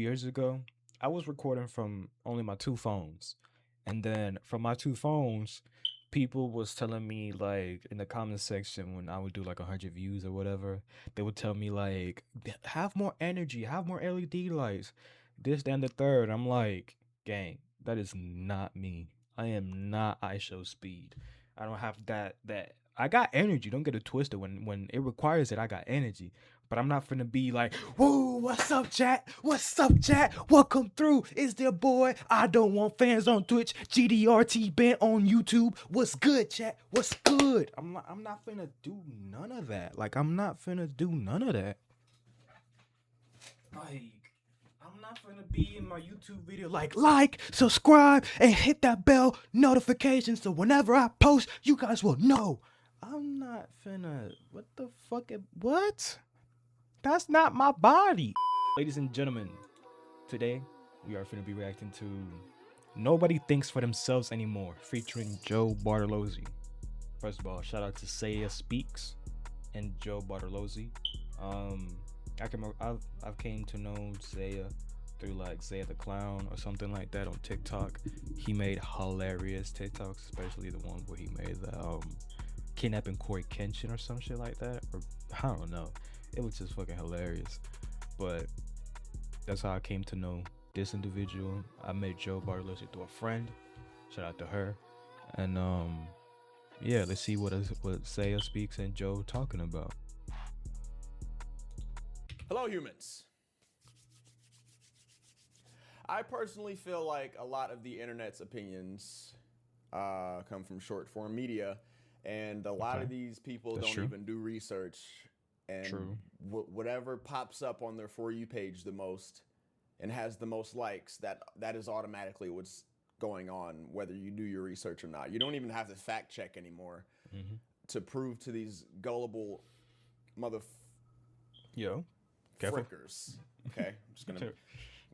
years ago, I was recording from only my two phones. And then from my two phones, people was telling me like in the comment section when I would do like 100 views or whatever, they would tell me like have more energy, have more LED lights, this, then the third. I'm like, gang, that is not me. I am not ISO speed. I don't have that I got energy. Don't get it twisted. When it requires it, I got energy. But I'm not finna be like, whoa, what's up, chat? What's up, chat? Welcome through. It's their boy. I don't want fans on Twitch. GDRT bent on YouTube. What's good, chat? What's good? I'm not finna do none of that. Like, I'm not finna do none of that. Like, I'm not gonna be in my YouTube video like, subscribe, and hit that bell notification so whenever I post, you guys will know. I'm not finna. What the fuck? What? That's not my body. Ladies and gentlemen, today we are finna be reacting to Nobody Thinks for Themselves Anymore, featuring Joe Bartolozzi. First of all, shout out to Siahspeaks and Joe Bartolozzi. I've came to know Zaya through like Zaya the Clown or something like that on TikTok. He made hilarious TikToks, especially the one where he made the kidnapping Corey Kenshin or some shit like that. Or I don't know. It was just fucking hilarious. But that's how I came to know this individual. I met Joe Bartolozzi through a friend. Shout out to her. And yeah, let's see what Siahspeaks and Joe talking about. Hello, humans. I personally feel like a lot of the internet's opinions come from short form media, and a lot of these people That's don't true. even do research. And True. whatever pops up on their For You page the most and has the most likes, that is automatically what's going on, whether you do your research or not. You don't even have to fact check anymore to prove to these gullible Yo, careful. frickers. Okay, I'm just gonna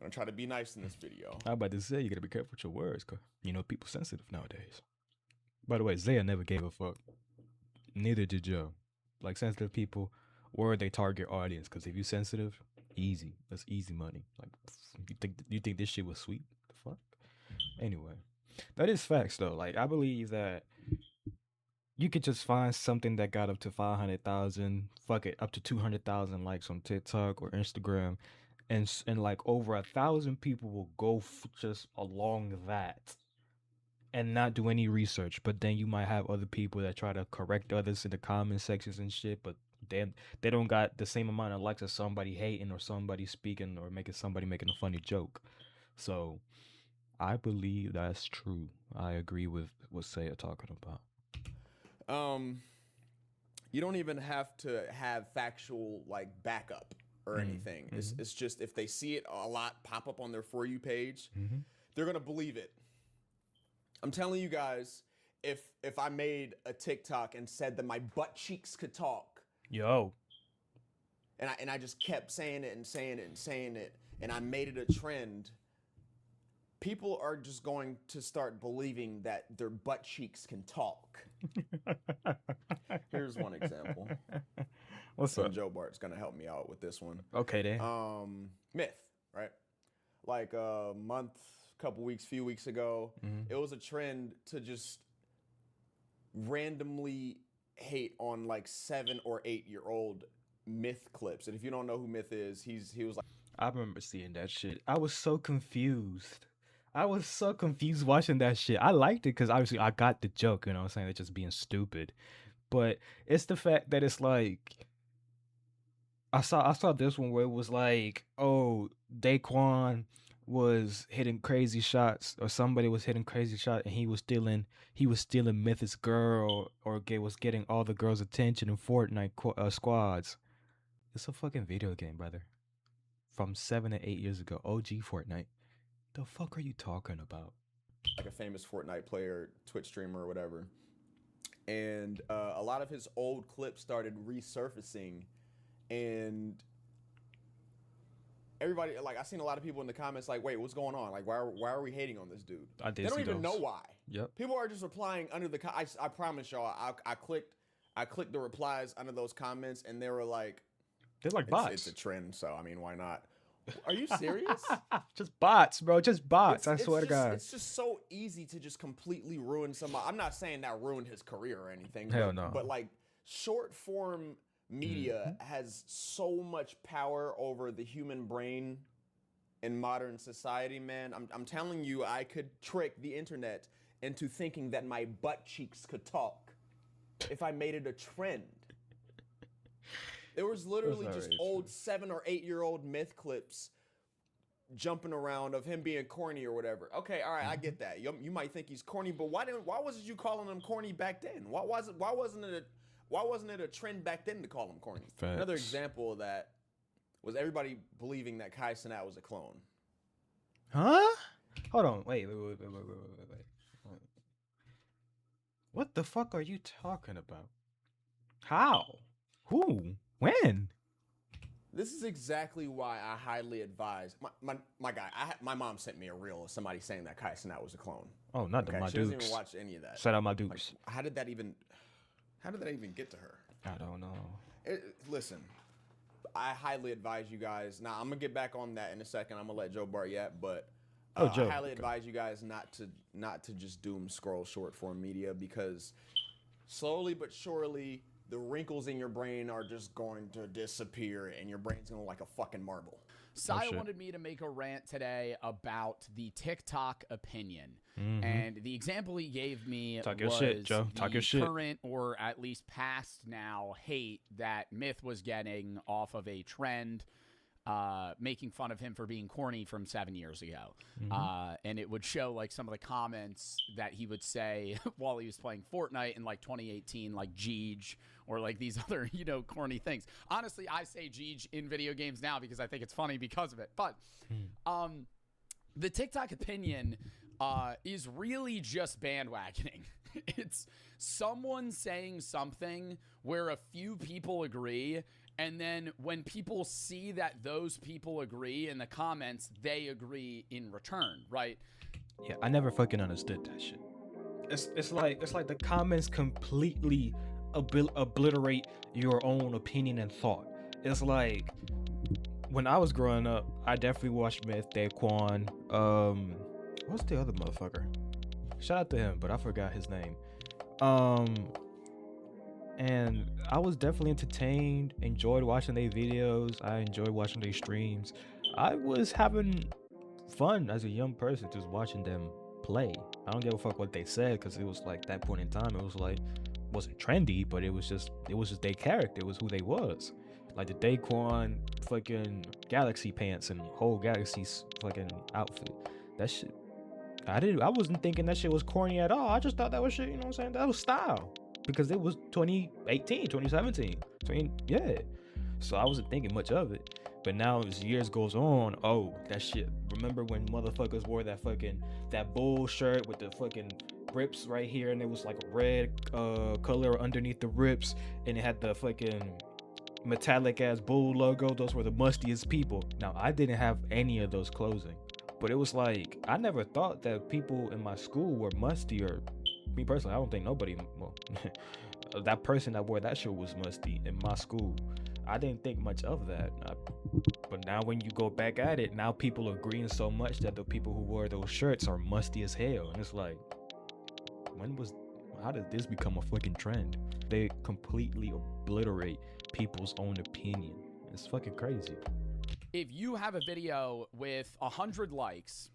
try to be nice in this video. I'm about to say you gotta be careful with your words, cause you know people sensitive nowadays. By the way, Zaya never gave a fuck. Neither did Joe. Like sensitive people were their target audience. Cause if you sensitive, easy. That's easy money. Like you think this shit was sweet? The fuck. Anyway, that is facts though. Like I believe that you could just find something that got up to 500,000, fuck it, up to 200,000 likes on TikTok or Instagram, and like over 1,000 people will go just along that and not do any research. But then you might have other people that try to correct others in the comment sections and shit, but then they don't got the same amount of likes as somebody hating or somebody speaking or somebody making a funny joke. So I believe that's true. I agree with what Saya talking about. You don't even have to have factual like backup or anything. It's just if they see it a lot pop up on their For You page, they're gonna believe it. I'm telling you guys, if I made a TikTok and said that my butt cheeks could talk, Yo. and I just kept saying it and saying it and saying it, and I made it a trend, people are just going to start believing that their butt cheeks can talk. Here's one example. What's And up? Joe Bart's gonna help me out with this one. Okay, then. Myth, right? Like a month, couple weeks, few weeks ago, it was a trend to just randomly hate on like 7 or 8-year-old Myth clips. And if you don't know who Myth is, he was like, I remember seeing that shit. I was so confused. I was so confused watching that shit. I liked it because obviously I got the joke, you know what I'm saying? They're just being stupid. But it's the fact that it's like I saw this one where it was like, oh, Daquan was hitting crazy shots, or somebody was hitting crazy shot, and he was stealing Myth's girl, or was getting all the girls' attention in Fortnite squads. It's a fucking video game, brother. From 7 to 8 years ago, OG Fortnite. The fuck are you talking about? a famous Fortnite player, Twitch streamer, or whatever. And a lot of his old clips started resurfacing, and everybody, like, I seen a lot of people in the comments like, wait, what's going on? Like, why are we hating on this dude? I did They don't see even those. know why. Yep. People are just replying under the. I promise y'all. I clicked the replies under those comments, and they were like, They're like bots. It's a trend, so I mean, why not? Are you serious? Just bots, bro. Just bots. I swear to God. It's just so easy to just completely ruin somebody. I'm not saying that ruined his career or anything. Hell no. But like short form media has so much power over the human brain in modern society, man. I'm telling you, I could trick the internet into thinking that my butt cheeks could talk if I made it a trend. There was literally just old 7 or 8 year old myth clips jumping around of him being corny or whatever. Okay, all right, I get that. You might think he's corny, but why wasn't you calling him corny back then? Why wasn't it a trend back then to call him corny? Facts. Another example of that was everybody believing that Kai Cenat was a clone. Huh? Hold on. Wait. What the fuck are you talking about? How? Who? When? This is exactly why I highly advise my guy. My mom sent me a reel of somebody saying that Kai Cenat was a clone. Oh, not my She dukes. doesn't even watch any of that. Shout out my dukes. Like, how did that even get to her? I don't know. Listen, I highly advise you guys. Now I'm gonna get back on that in a second. I'm gonna let Joe Bart yet, but I highly advise you guys not to just doom scroll short form media, because slowly but surely the wrinkles in your brain are just going to disappear and your brain's going to look like a fucking marble. Saya wanted me to make a rant today about the TikTok opinion. And the example he gave me Talk your was shit, Joe. Talk your shit. current, or at least past now, hate that Myth was getting off of a trend making fun of him for being corny from 7 years ago. And it would show like some of the comments that he would say while he was playing Fortnite in like 2018, like Jeej, or like these other, corny things. Honestly, I say Jeej in video games now because I think it's funny because of it. But the TikTok opinion is really just bandwagoning. It's someone saying something where a few people agree, and then when people see that those people agree in the comments, they agree in return, right? Yeah, I never fucking understood that shit. It's like the comments completely obliterate your own opinion and thought. It's like when I was growing up, I definitely watched Myth, Daquan. What's the other motherfucker? Shout out to him, but I forgot his name. And I was definitely entertained, enjoyed watching their videos. I enjoyed watching their streams. I was having fun as a young person just watching them play. I don't give a fuck what they said, because it was like that point in time, it was like, wasn't trendy, but it was just their character. It was who they was. Like the Daquan fucking Galaxy pants and whole Galaxy's fucking outfit. That shit, I wasn't thinking that shit was corny at all. I just thought that was shit, you know what I'm saying? That was style. Because it was 2018, 2017. Yeah. So I wasn't thinking much of it. But now as years goes on, that shit. Remember when motherfuckers wore that bull shirt with the fucking rips right here, and it was like a red color underneath the rips, and it had the fucking metallic ass bull logo. Those were the mustiest people. Now I didn't have any of those clothing, but it was like, I never thought that people in my school were musty, or me personally, I don't think nobody, that person that wore that shirt was musty in my school. I didn't think much of that. But now when you go back at it, now people are agreeing so much that the people who wore those shirts are musty as hell. And it's like, how did this become a fucking trend? They completely obliterate people's own opinion. It's fucking crazy. If you have a video with 100 likes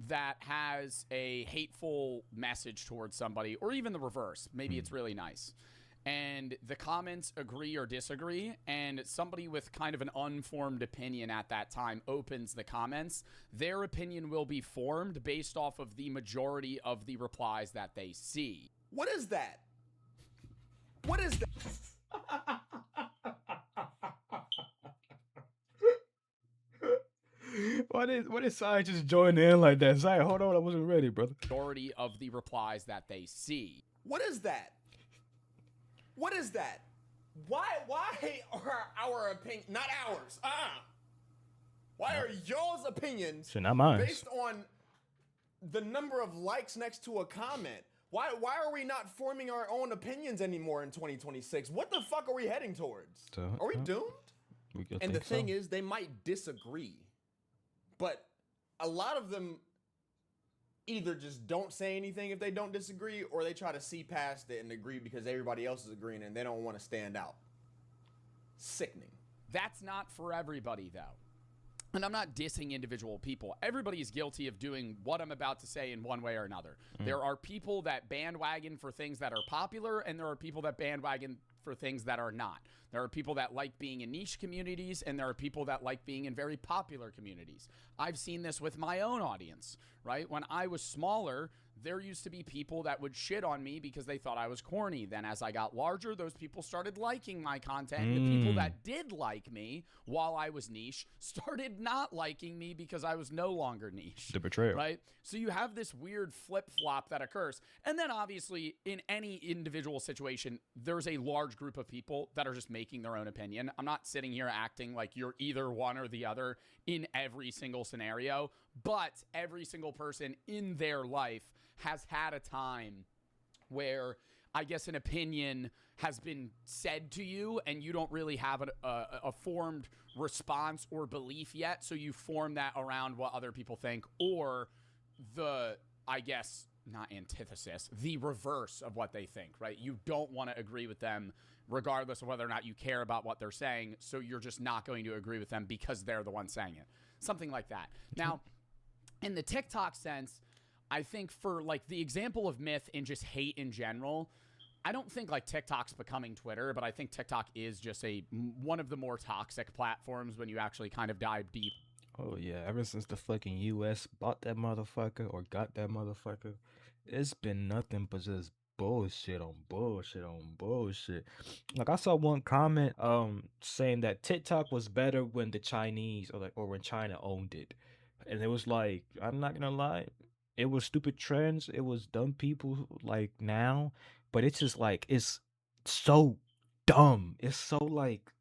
that has a hateful message towards somebody, or even the reverse, maybe it's really nice, and the comments agree or disagree, and somebody with kind of an unformed opinion at that time opens the comments, their opinion will be formed based off of the majority of the replies that they see. What is that? What is that? What is Sai just joining in like that? Sai, hold on, I wasn't ready, brother. Majority of the replies that they see. What is that? What is that? Why are our opinions, not ours, why are y'all's opinions not mine, based on the number of likes next to a comment? Why are we not forming our own opinions anymore in 2026? What the fuck are we heading towards? Are we doomed? And the thing is, they might disagree. But a lot of them either just don't say anything if they don't disagree, or they try to see past it and agree because everybody else is agreeing and they don't want to stand out. Sickening. That's not for everybody, though. And I'm not dissing individual people. Everybody is guilty of doing what I'm about to say in one way or another. There are people that bandwagon for things that are popular, and there are people that bandwagon for things that are not. There are people that like being in niche communities, and there are people that like being in very popular communities. I've seen this with my own audience, right? When I was smaller, there used to be people that would shit on me because they thought I was corny. Then as I got larger, those people started liking my content. The people that did like me while I was niche started not liking me because I was no longer niche. The betrayal. Right? So you have this weird flip-flop that occurs. And then obviously in any individual situation, there's a large group of people that are just making their own opinion. I'm not sitting here acting like you're either one or the other in every single scenario, but every single person in their life has had a time where I guess an opinion has been said to you and you don't really have a formed response or belief yet. So you form that around what other people think, or the, I guess, not antithesis, the reverse of what they think, right? You don't want to agree with them regardless of whether or not you care about what they're saying. So you're just not going to agree with them because they're the one saying it. Something like that. Now, in the TikTok sense, I think for like the example of myth and just hate in general, I don't think like TikTok's becoming Twitter, but I think TikTok is just one of the more toxic platforms when you actually kind of dive deep. Oh yeah, ever since the fucking US bought that motherfucker or got that motherfucker, it's been nothing but just bullshit on bullshit on bullshit. Like I saw one comment saying that TikTok was better when the Chinese or when China owned it. And it was like, I'm not gonna lie, it was stupid trends, it was dumb people like now, but it's just like it's so dumb. It's so like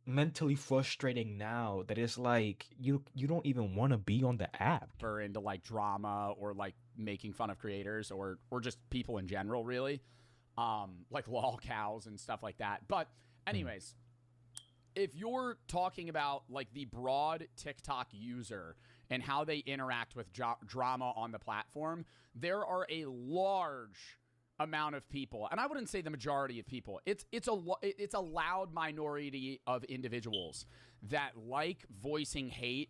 mentally frustrating now that it's like you don't even want to be on the app. Or into like drama or like making fun of creators or just people in general, really. Like lol cows and stuff like that. But anyways, if you're talking about like the broad TikTok user and how they interact with drama on the platform, there are a large amount of people, and I wouldn't say the majority of people. It's a loud minority of individuals that like voicing hate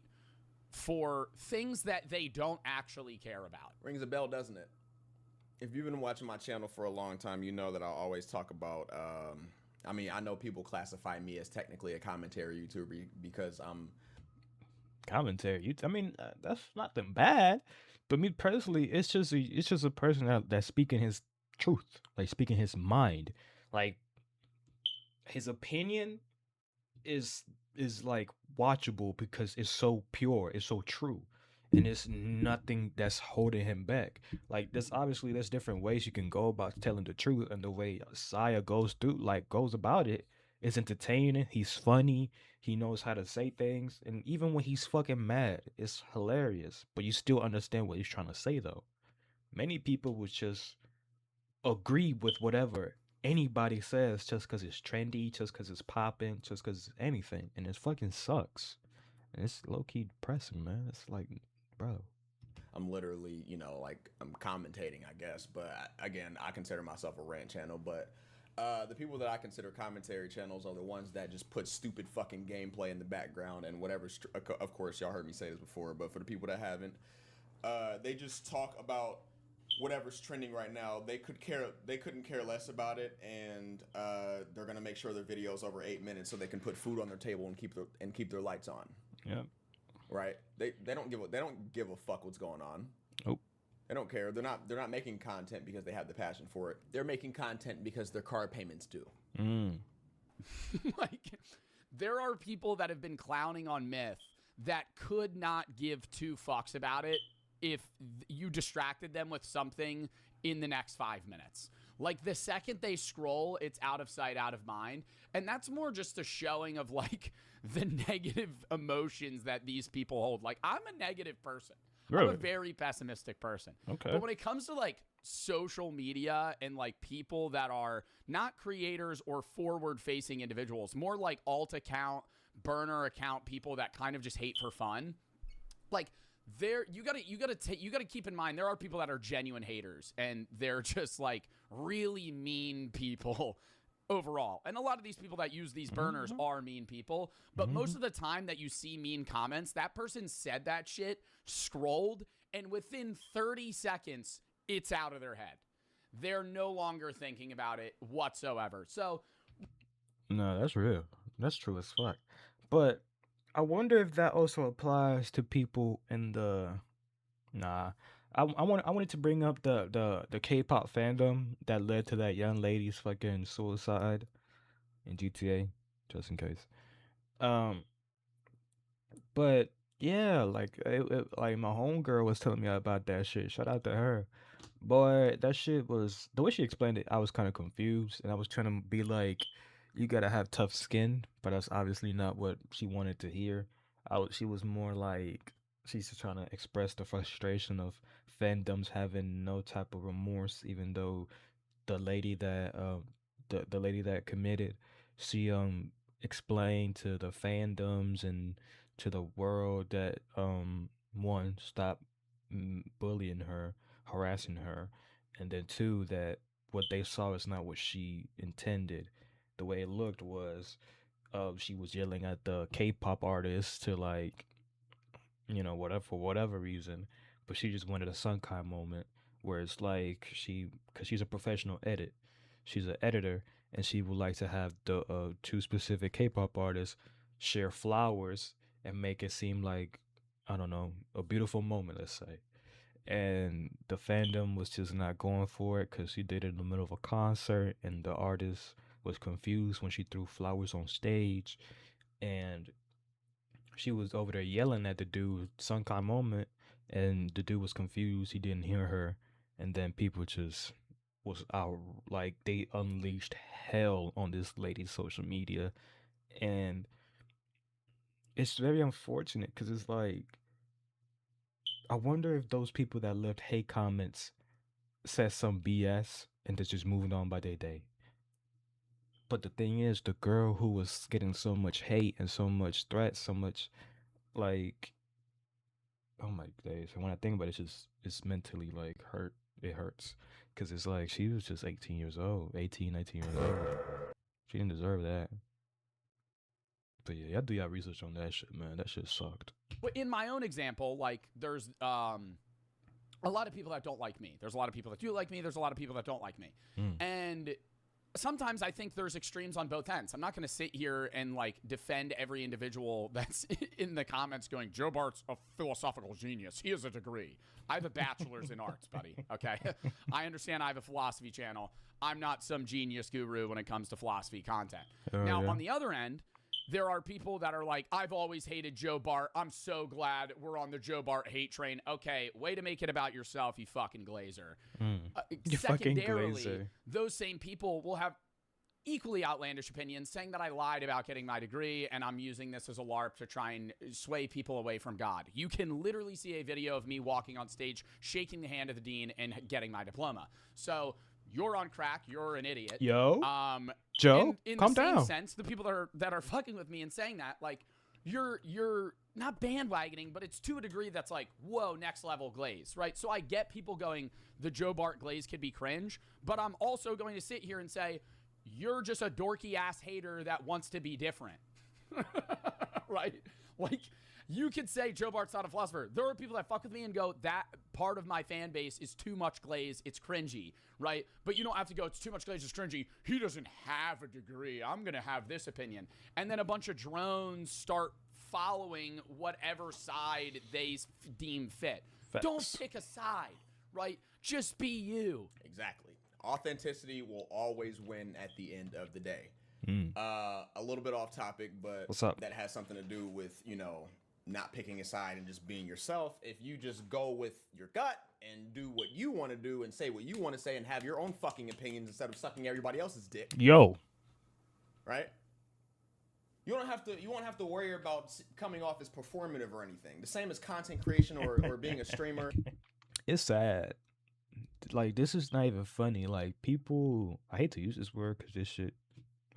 for things that they don't actually care about. Rings a bell, doesn't it? If you've been watching my channel for a long time, you know that I'll always talk about I mean, I know people classify me as technically a commentary YouTuber because I'm Commentary. I mean, that's nothing bad, but me personally, it's just a person that's speaking his truth, like speaking his mind, like his opinion is like watchable because it's so pure, it's so true, and it's nothing that's holding him back. Like there's different ways you can go about telling the truth, and the way Saya goes about it is entertaining. He's funny. He knows how to say things, and even when he's fucking mad, it's hilarious. But you still understand what he's trying to say, though. Many people would just agree with whatever anybody says just because it's trendy, just because it's popping, just because it's anything, and it fucking sucks. And it's low-key depressing, man. It's like, bro, I'm literally, like I'm commentating, I guess. But again, I consider myself a rant channel. But the people that I consider commentary channels are the ones that just put stupid fucking gameplay in the background and whatever. Of course, y'all heard me say this before, but for the people that haven't, they just talk about whatever's trending right now. They couldn't care less about it, and they're gonna make sure their video's over 8 minutes so they can put food on their table and keep their lights on. yeah. Right? They don't give a fuck what's going on. Nope. They don't care. They're not making content because they have the passion for it. They're making content because their car payments due. Like, there are people that have been clowning on myth that could not give two fucks about it if you distracted them with something in the next 5 minutes. Like, the second they scroll, it's out of sight, out of mind. And that's more just a showing of, like, the negative emotions that these people hold. Like, I'm a negative person. Really? I'm a very pessimistic person. Okay. But when it comes to, like, social media and, like, people that are not creators or forward-facing individuals, more like alt account, burner account people that kind of just hate for fun, like you gotta keep in mind there are people that are genuine haters and they're just like really mean people overall. And a lot of these people that use these burners are mean people, but most of the time that you see mean comments, that person said that shit, scrolled, and within 30 seconds, it's out of their head. They're no longer thinking about it whatsoever. So, No, that's real. That's true as fuck. But I wonder if that also applies to people in the nah. I wanted to bring up the K-pop fandom that led to that young lady's fucking suicide in GTA, just in case. Um, but yeah, like my homegirl was telling me about that shit. Shout out to her. Boy, that shit was the way she explained it. I was kind of confused, and I was trying to be like, "You gotta have tough skin," but that's obviously not what she wanted to hear. She was more like she's just trying to express the frustration of fandoms having no type of remorse, even though the lady that the lady that committed, she explained to the fandoms and to the world that one, stop bullying her, harassing her, and then two, that what they saw is not what she intended. The way it looked was she was yelling at the K-pop artists to like, whatever, for whatever reason, but she just wanted a Sunkai moment where it's like because she's a professional she's an editor, and she would like to have the two specific K-pop artists share flowers and make it seem like, I don't know, a beautiful moment, let's say. And the fandom was just not going for it because she did it in the middle of a concert, and the artist was confused when she threw flowers on stage, and she was over there yelling at the dude, Sunkai moment, and the dude was confused. He didn't hear her, and then people just was out like they unleashed hell on this lady's social media, and it's very unfortunate because it's like I wonder if those people that left hate comments said some BS and they're just moving on by their day. But the thing is, the girl who was getting so much hate and so much threats, so much like, oh my days. And when I think about it, it's mentally like hurt. It hurts because it's like she was just 18 years old, 18, 19 years old. She didn't deserve that. But yeah, y'all do y'all research on that shit, man. That shit sucked. But in my own example, like there's a lot of people that don't like me. There's a lot of people that do like me. There's a lot of people that don't like me. And sometimes I think there's extremes on both ends. I'm not going to sit here and like defend every individual that's in the comments going, Joe Bart's a philosophical genius. He has a degree. I have a bachelor's in arts, buddy. Okay. I understand I have a philosophy channel. I'm not some genius guru when it comes to philosophy content. Now, on the other end, there are people that are like, I've always hated Joe Bart. I'm so glad we're on the Joe Bart hate train. Okay, way to make it about yourself, you fucking glazer. You fucking glazer. Those same people will have equally outlandish opinions saying that I lied about getting my degree and I'm using this as a LARP to try and sway people away from God. You can literally see a video of me walking on stage, shaking the hand of the dean and getting my diploma. So you're on crack. You're an idiot. Yo, Joe, in calm the same down. sense, the people that are fucking with me and saying that, like, you're not bandwagoning, but it's to a degree that's like, whoa, next level glaze, right? So I get people going, the Joe Bart glaze could be cringe, but I'm also going to sit here and say, you're just a dorky ass hater that wants to be different, right? Like, you could say Joe Bart's not a philosopher. There are people that fuck with me and go, that part of my fan base is too much glaze. It's cringy, right? But you don't have to go, it's too much glaze, it's cringy. He doesn't have a degree. I'm going to have this opinion. And then a bunch of drones start following whatever side they deem fit. Facts. Don't pick a side, right? Just be you. Exactly. Authenticity will always win at the end of the day. A little bit off topic, but What's up? that has something to do with, not picking a side and just being yourself. If you just go with your gut and do what you want to do and say what you want to say and have your own fucking opinions instead of sucking everybody else's dick. Yo. Right? You won't have to worry about coming off as performative or anything. The same as content creation or being a streamer. It's sad. Like, this is not even funny. Like, people, I hate to use this word because this shit,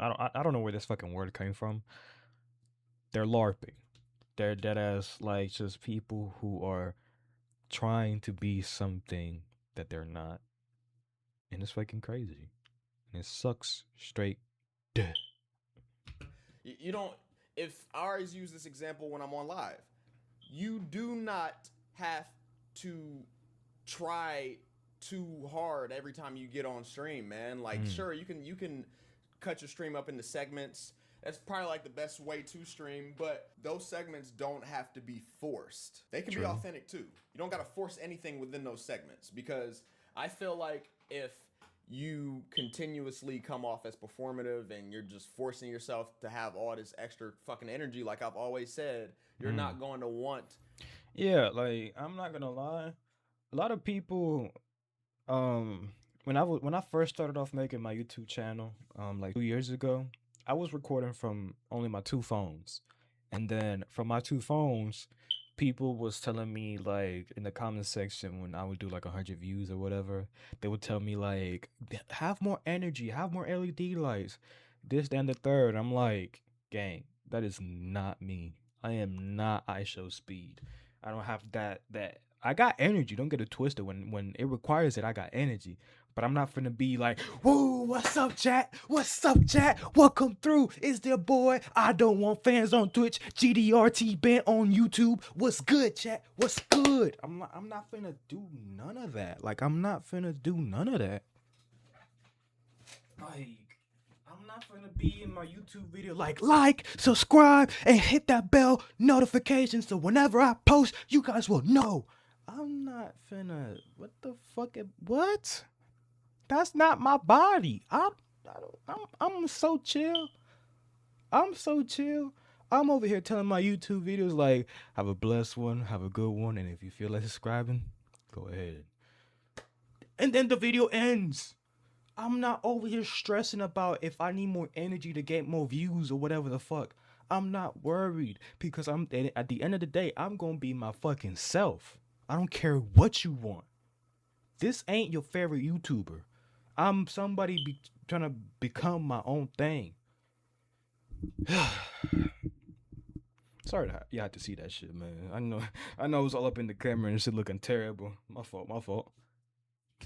I don't know where this fucking word came from. They're LARPing. they're dead ass like just people who are trying to be something that they're not, and it's fucking crazy, and it sucks straight dead. You don't. If I always use this example when I'm on live, you do not have to try too hard every time you get on stream, man. Like, sure, you can cut your stream up into segments. That's probably like the best way to stream, but those segments don't have to be forced. They can be authentic too. You don't got to force anything within those segments, because I feel like if you continuously come off as performative and you're just forcing yourself to have all this extra fucking energy, like I've always said, you're not going to want. Yeah, like I'm not gonna lie, a lot of people, when I first started off making my YouTube channel, like 2 years ago, I was recording from only my two phones, and then from my two phones, people was telling me like in the comment section when I would do like 100 views or whatever, they would tell me like, have more energy, have more LED lights, this, then the third. I'm like, gang, that is not me. I am not Siahspeed. I don't have that. I got energy. Don't get it twisted. When it requires it, I got energy. But I'm not finna be like, whoa, what's up, chat? What's up, chat? Welcome through. It's their boy. I don't want fans on Twitch. GDRT bent on YouTube. What's good, chat? What's good? I'm not finna do none of that. Like, I'm not finna do none of that. Like, I'm not finna be in my YouTube video like, subscribe, and hit that bell notification so whenever I post, you guys will know. I'm not finna. What the fuck? What? That's not my body. I'm so chill. I'm so chill. I'm over here telling my YouTube videos like, have a blessed one, have a good one, and if you feel like subscribing, go ahead. And then the video ends. I'm not over here stressing about if I need more energy to get more views or whatever the fuck. I'm not worried, because at the end of the day, I'm gonna be my fucking self. I don't care what you want. This ain't your favorite YouTuber. I'm somebody trying to become my own thing. Sorry that you had to see that shit, man. I know it's all up in the camera and shit looking terrible. My fault.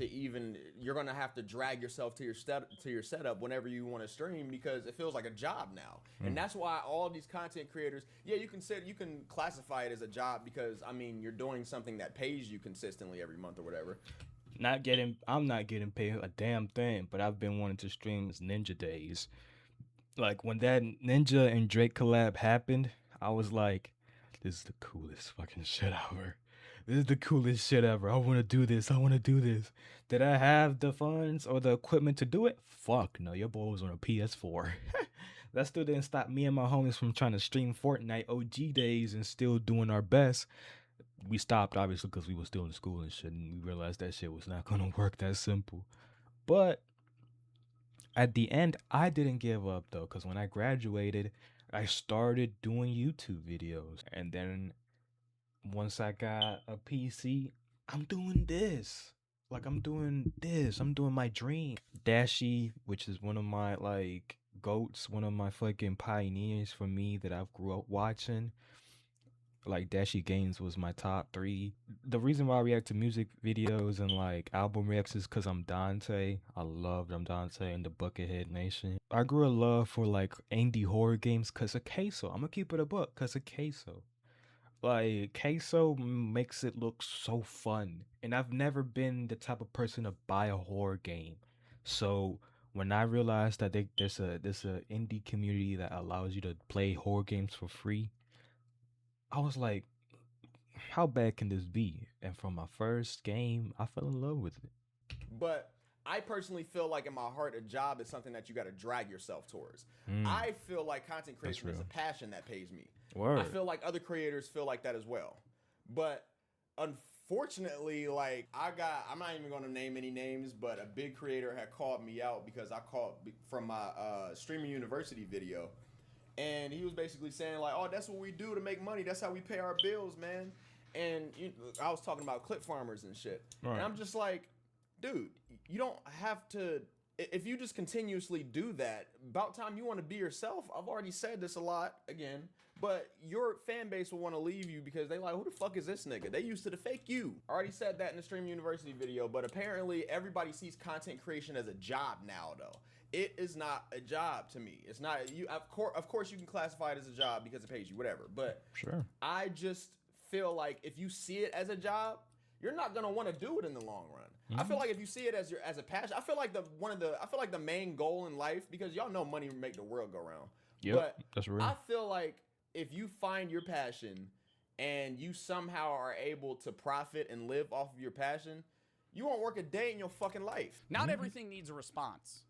You're gonna have to drag yourself to your setup whenever you want to stream, because it feels like a job now, and that's why all these content creators, you can classify it as a job, because I mean you're doing something that pays you consistently every month or whatever. I'm not getting paid a damn thing, but I've been wanting to stream since Ninja days. Like when that Ninja and Drake collab happened, I was like, this is the coolest fucking shit ever. This is the coolest shit ever. I want to do this. Did I have the funds or the equipment to do it? Fuck no, your boy was on a PS4. That still didn't stop me and my homies from trying to stream Fortnite OG days and still doing our best. We stopped, obviously, because we were still in school and shit, and we realized that shit was not going to work that simple. But at the end, I didn't give up, though, because when I graduated, I started doing YouTube videos. And then once I got a PC, I'm doing this. Like, I'm doing this. I'm doing my dream. Dashi, which is one of my, like, goats, one of my fucking pioneers for me that I've grew up watching. Like, Dashi Games was my top 3. The reason why I react to music videos and like album reacts is because I'm Dante. I love Dante and the Buckethead Nation. I grew a love for like indie horror games because of Queso. I'm gonna keep it a buck because of Queso. Like, Queso makes it look so fun, and I've never been the type of person to buy a horror game. So when I realized that there's a indie community that allows you to play horror games for free, I was like, how bad can this be? And from my first game, I fell in love with it. But I personally feel like in my heart, a job is something that you got to drag yourself towards. I feel like content creation is a passion that pays me. Word. I feel like other creators feel like that as well. But unfortunately, like I'm not even going to name any names, but a big creator had called me out because I called from my Streaming University video. And he was basically saying like, oh, that's what we do to make money. That's how we pay our bills, man. And I was talking about clip farmers and shit. Right. And I'm just like, dude, you don't have to if you just continuously do that, about time you want to be yourself. I've already said this a lot again, but your fan base will want to leave you because they like, who the fuck is this nigga? They used to the fake you. I already said that in the Stream University video, but apparently everybody sees content creation as a job now, though. It is not a job to me. It's not you. Of course, you can classify it as a job because it pays you, whatever. But Sure. I just feel like if you see it as a job, you're not gonna want to do it in the long run. I feel like if you see it as a passion, I feel like the main goal in life, because y'all know money make the world go round. Yep, but that's real. I feel like if you find your passion and you somehow are able to profit and live off of your passion, you won't work a day in your fucking life. Not everything needs a response.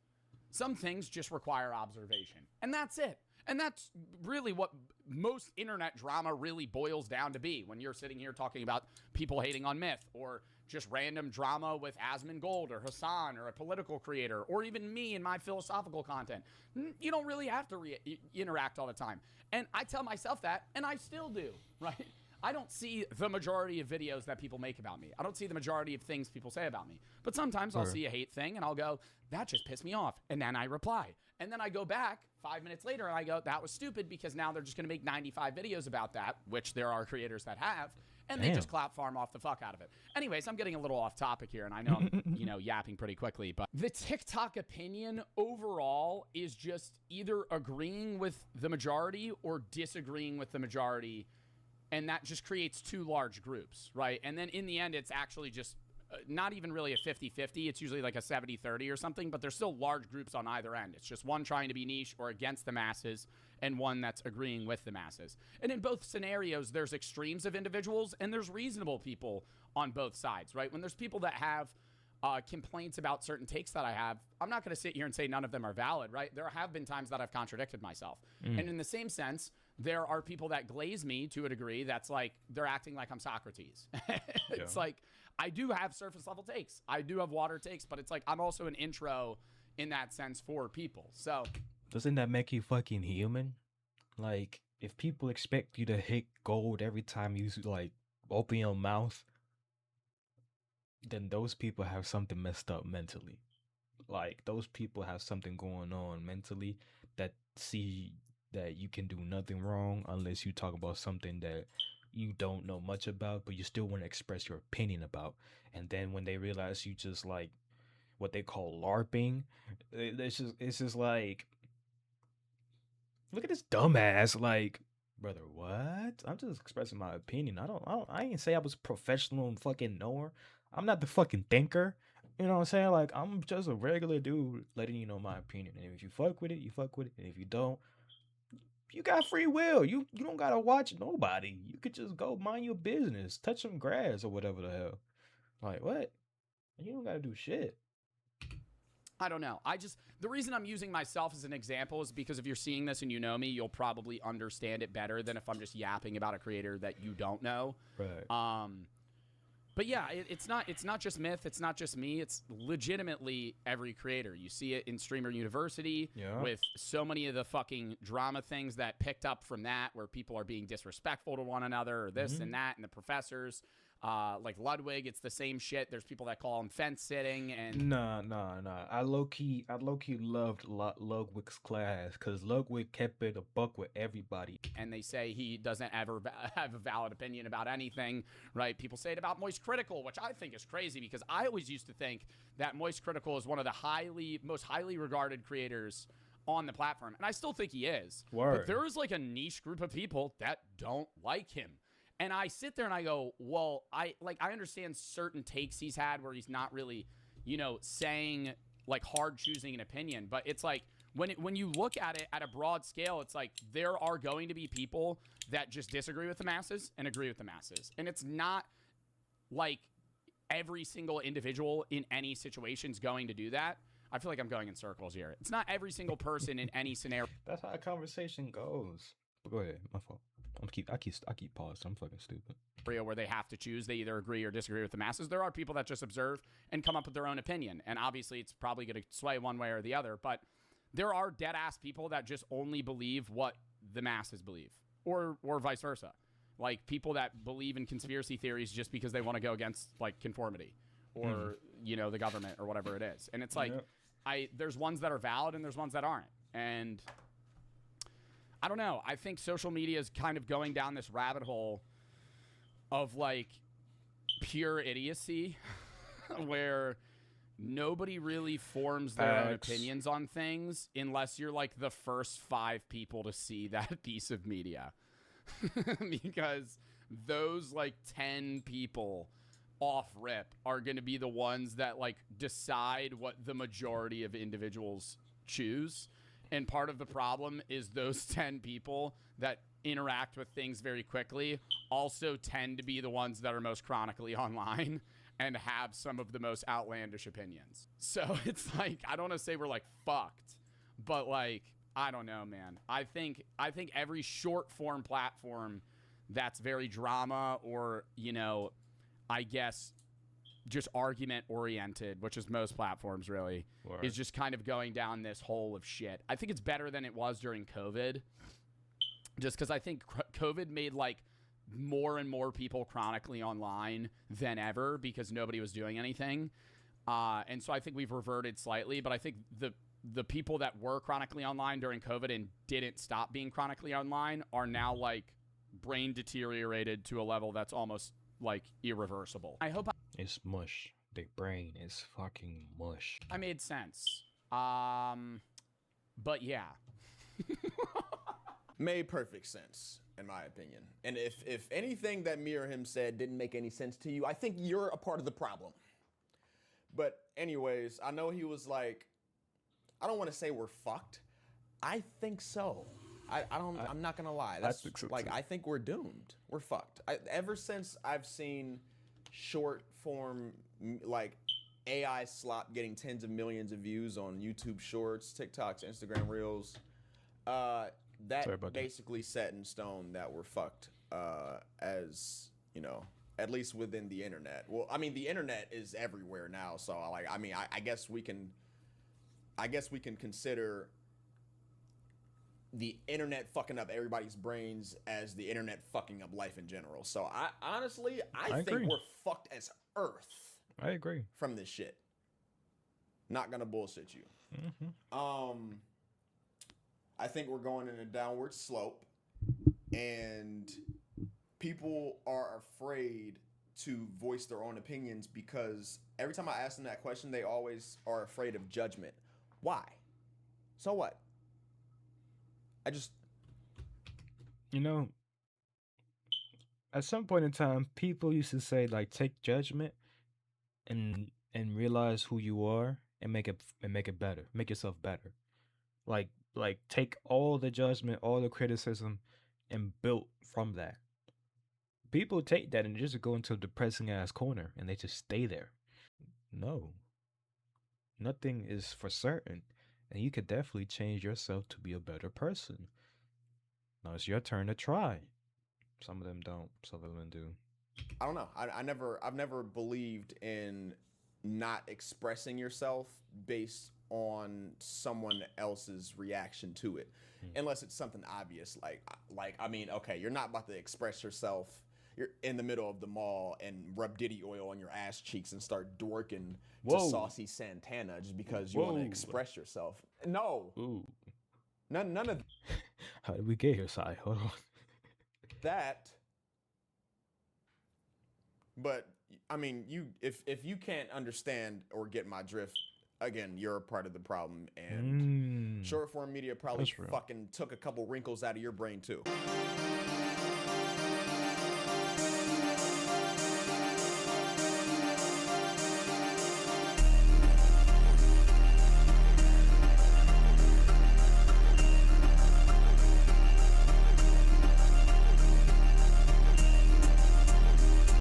Some things just require observation, and that's it. And that's really what most internet drama really boils down to be when you're sitting here talking about people hating on Myth, or just random drama with Asmongold or Hassan or a political creator, or even me and my philosophical content. You don't really have to interact all the time. And I tell myself that, and I still do, right? I don't see the majority of videos that people make about me. I don't see the majority of things people say about me. But sometimes I'll see a hate thing and I'll go, that just pissed me off. And then I reply. And then I go back 5 minutes later and I go, that was stupid, because now they're just going to make 95 videos about that, which there are creators that have. And they just clap farm off the fuck out of it. Anyways, I'm getting a little off topic here, and I know I'm, yapping pretty quickly, but the TikTok opinion overall is just either agreeing with the majority or disagreeing with the majority, and that just creates two large groups, right? And then in the end, it's actually just not even really a 50-50. It's usually like a 70-30 or something, but there's still large groups on either end. It's just one trying to be niche or against the masses, and one that's agreeing with the masses. And in both scenarios, there's extremes of individuals and there's reasonable people on both sides, right? When there's people that have complaints about certain takes that I have, I'm not going to sit here and say none of them are valid, right? There have been times that I've contradicted myself. And in the same sense, there are people that glaze me to a degree that's like, they're acting like I'm Socrates. It's like, I do have surface level takes. I do have water takes, but it's like, I'm also an intro in that sense for people. So doesn't that make you fucking human? Like, if people expect you to hit gold every time you like open your mouth, then those people have something messed up mentally. Like, those people have something going on mentally that see that you can do nothing wrong unless you talk about something that you don't know much about, but you still want to express your opinion about. And then when they realize you just like what they call LARPing, it's just like, look at this dumbass. Like, brother, what? I'm just expressing my opinion. I ain't say I was professional and fucking knower. I'm not the fucking thinker. You know what I'm saying? Like, I'm just a regular dude letting you know my opinion. And if you fuck with it, you fuck with it. And if you don't, you got free will. You don't gotta watch nobody. You could just go mind your business, touch some grass or whatever the hell. Like, what? You don't gotta do shit. I don't know. The reason I'm using myself as an example is because if you're seeing this and you know me, you'll probably understand it better than if I'm just yapping about a creator that you don't know. Right. But yeah, it's not just Myth. It's not just me. It's legitimately every creator. You see it in Streamer University with so many of the fucking drama things that picked up from that, where people are being disrespectful to one another, or this and that, and the professors. Like Ludwig, it's the same shit. There's people that call him fence sitting, and Nah. I low key loved Ludwig's class because Ludwig kept it a buck with everybody. And they say he doesn't ever have a valid opinion about anything, right? People say it about Moist Critical, which I think is crazy, because I always used to think that Moist Critical is one of the most highly regarded creators on the platform, and I still think he is. Word. But there is like a niche group of people that don't like him. And I sit there and I go, well, I understand certain takes he's had where he's not really, saying like hard choosing an opinion. But it's like when you look at it at a broad scale, it's like there are going to be people that just disagree with the masses and agree with the masses. And it's not like every single individual in any situation is going to do that. I feel like I'm going in circles here. It's not every single person in any scenario. That's how a conversation goes. But go ahead, my fault. I keep pausing. I'm fucking stupid. Where they have to choose, they either agree or disagree with the masses. There are people that just observe and come up with their own opinion, and obviously it's probably going to sway one way or the other. But there are dead ass people that just only believe what the masses believe, or vice versa. Like people that believe in conspiracy theories just because they want to go against like conformity or the government or whatever it is. And it's like there's ones that are valid and there's ones that aren't. And I don't know. I think social media is kind of going down this rabbit hole of like pure idiocy where nobody really forms their own opinions on things unless you're like the first 5 people to see that piece of media. Because those like 10 people off rip are going to be the ones that like decide what the majority of individuals choose. And part of the problem is those 10 people that interact with things very quickly also tend to be the ones that are most chronically online and have some of the most outlandish opinions. So it's like, I don't want to say we're like fucked, but like, I don't know, man. I think every short form platform that's very drama or, you know, I guess just argument oriented, which is most platforms really, is just kind of going down this hole of shit. I think it's better than it was during COVID, just because I think COVID made like more and more people chronically online than ever because nobody was doing anything. And so I think we've reverted slightly, but I think the people that were chronically online during COVID and didn't stop being chronically online are now like brain deteriorated to a level that's almost like irreversible. I hope it's mush. The brain is fucking mush. I made sense. But yeah. Made perfect sense, in my opinion. And if anything that me or him said didn't make any sense to you, I think you're a part of the problem. But anyways, I know he was like, I don't want to say we're fucked. I think so. I'm not gonna lie. That's I think so like too. I think we're doomed. We're fucked. Ever since I've seen short form like AI slop getting tens of millions of views on YouTube Shorts, TikToks, Instagram Reels, that basically set in stone that we're fucked. As you know, at least within the internet. Well, I mean, the internet is everywhere now. So like, I mean, I guess we can consider the internet fucking up everybody's brains as the internet fucking up life in general. So I honestly think agree. we're fucked as earth. I agree. From this shit. Not gonna bullshit you. Mm-hmm. I think we're going in a downward slope, and people are afraid to voice their own opinions because every time I ask them that question, they always are afraid of judgment. Why? So what? You know, at some point in time, people used to say like, take judgment and realize who you are and make it better, make yourself better. Like take all the judgment, all the criticism, and build from that. People take that and just go into a depressing ass corner and they just stay there. No, nothing is for certain. And you could definitely change yourself to be a better person. Now it's your turn to try. Some of them don't. Some of them do. I don't know. I've never believed in not expressing yourself based on someone else's reaction to it, unless it's something obvious. Like I mean, okay, you're not about to express yourself. You're in the middle of the mall and rub Diddy oil on your ass cheeks and start dorking to Saucy Santana just because you want to express yourself. No. Ooh. None of How did we get here, Sai? Hold on. That. But I mean, if you can't understand or get my drift, again, you're a part of the problem, and short form media probably fucking took a couple wrinkles out of your brain too.